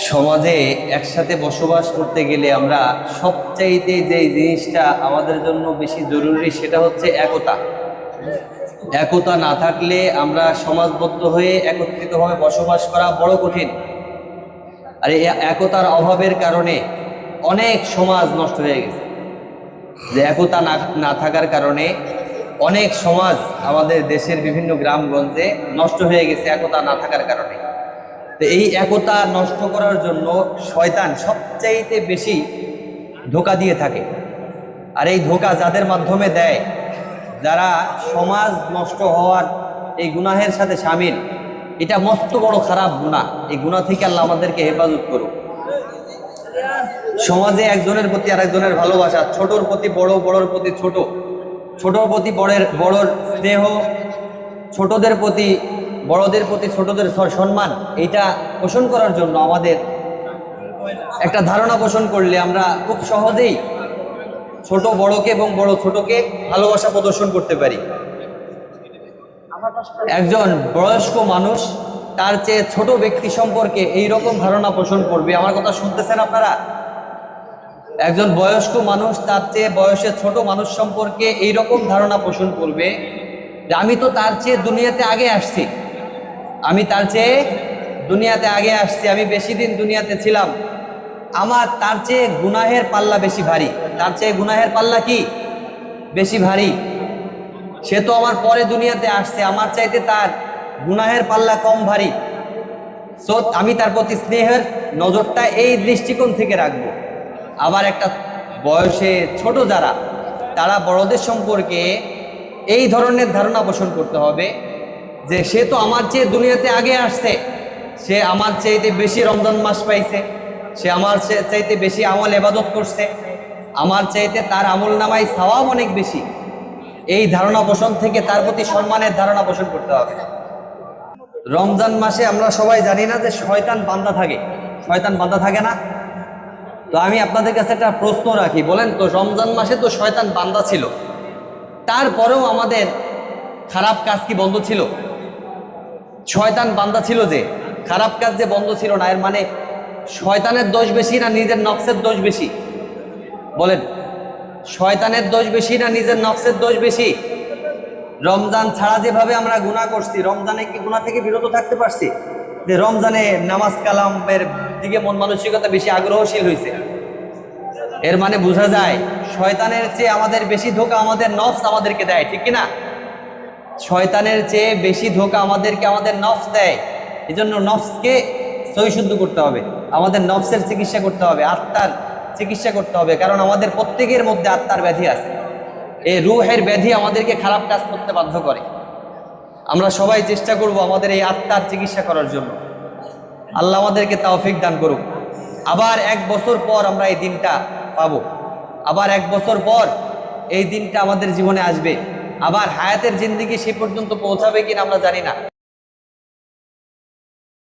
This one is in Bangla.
সমাজে একসাথে বসবাস করতে গেলে আমরা সবচাইতে যে জিনিসটা আমাদের জন্য বেশি জরুরি সেটা হচ্ছে একতা। একতা না থাকলে আমরা সমাজবদ্ধ হয়ে একত্রিতভাবে বসবাস করা বড় কঠিন। আর এই একতার অভাবের কারণে অনেক সমাজ নষ্ট হয়ে গেছে। যে একতা না থাকার কারণে অনেক সমাজ আমাদের দেশের বিভিন্ন গ্রামগঞ্জে নষ্ট হয়ে গেছে একতা না থাকার কারণে। তো এই একতা নষ্ট করার জন্য শয়তান সবচাইতে বেশি ধোঁকা দিয়ে থাকে। আর এই ধোঁকা যাদের মাধ্যমে দেয়, যারা সমাজ নষ্ট হওয়ার এই গুনাহের সাথে শামিল, এটা মস্ত বড় খারাপ গুনাহ। এই গুনাহ থেকে আল্লাহ আমাদেরকে হেফাজত করুক। সমাজে একজনের প্রতি আরেকজনের ভালোবাসা, ছোটর প্রতি বড়, বড়র প্রতি ছোট, ছোটর প্রতি বড়র স্নেহ, ছোটদের প্রতি বড়দের প্রতি ছোটদের সম্মান, এইটা পোষণ করার জন্য আমাদের একটা ধারণা পোষণ করলে আমরা খুব সহজেই ছোট বড়কে এবং বড় ছোটকে ভালোবাসা প্রদর্শন করতে পারি। একজন বয়স্ক মানুষ তার চেয়ে ছোট ব্যক্তি সম্পর্কে এইরকম ধারণা পোষণ করবে। আমার কথা শুনতেছেন আপনারা? একজন বয়স্ক মানুষ তার চেয়ে বয়সে ছোট মানুষ সম্পর্কে এইরকম ধারণা পোষণ করবে যে আমি তো তার চেয়ে দুনিয়াতে আগে আসছি, আমি তার চেয়ে দুনিয়াতে আগে আসছি, আমি বেশি দিন দুনিয়াতে ছিলাম, আমার তার চেয়ে গুনাহের পাল্লা বেশি ভারী, তার চেয়ে গুনাহের পাল্লা কি বেশি ভারী। সে তো আমার পরে দুনিয়াতে আসছে, আমার চাইতে তার গুনাহের পাল্লা কম ভারী। সো আমি তার প্রতি স্নেহের নজরটা এই দৃষ্টিকোণ থেকে রাখবো। আবার একটা বয়সে ছোট যারা, তারা বড়দের সম্পর্কে এই ধরনের ধারণা পোষণ করতে হবে যে সে তো আমার চেয়ে দুনিয়াতে আগে আসছে, সে আমার চাইতে বেশি রমজান মাস পাইছে, সে আমার চাইতে বেশি আমল ইবাদত করছে, আমার চাইতে তার আমল নামায় সওয়াব অনেক বেশি। এই ধারণা পোষণ থেকে তার প্রতি সম্মানের ধারণা পোষণ করতে হবে। রমজান মাসে আমরা সবাই জানি না যে শয়তান বান্দা থাকে, শয়তান বান্দা থাকে না? তো আমি আপনাদের কাছে একটা প্রশ্ন রাখি, বলেন তো রমজান মাসে তো শয়তান বান্দা ছিল, তারপরেও আমাদের খারাপ কাজ কি বন্ধ ছিল? শয়তান বান্দা ছিল যে, খারাপ কাজ যে বন্ধ ছিল না, এর মানে শয়তানের দোষ বেশি না নিজের নফসের দোষ বেশি? বলেন, শয়তানের দোষ বেশি না নিজের নফসের দোষ বেশি? রমজান ছাড়া যেভাবে আমরা গুনাহ করছি, রমজানে কি গুনাহ থেকে বিরত থাকতে পারছি? যে রমজানে নামাজ কালামের দিকে মন মানসিকতা বেশি আগ্রহশীল হয়েছে, এর মানে বোঝা যায় শয়তানের চেয়ে আমাদের বেশি ধোঁকা আমাদের নফস আমাদেরকে দেয়, ঠিক কিনা? শয়তানের চেয়ে বেশি ধোঁকা আমাদেরকে আমাদের নফস দেয়। এই জন্য নফসকে সহিশুদ্ধ করতে হবে, আমাদের নফসের চিকিৎসা করতে হবে, আত্মার চিকিৎসা করতে হবে। কারণ আমাদের প্রত্যেকের মধ্যে আত্মার ব্যাধি আছে। এই রূহের ব্যাধি আমাদেরকে খারাপ কাজ করতে বাধ্য করে। আমরা সবাই চেষ্টা করব আমাদের এই আত্মার চিকিৎসা করার জন্য। আল্লাহ আমাদেরকে তৌফিক দান করুক। আবার 1 বছর পর আমরা এই দিনটা পাবো, আবার 1 বছর পর এই দিনটা আমাদের জীবনে আসবে। আবার হায়াতের জিন্দেগি সে পর্যন্ত পৌঁছাবে কিনা আমরা জানি না।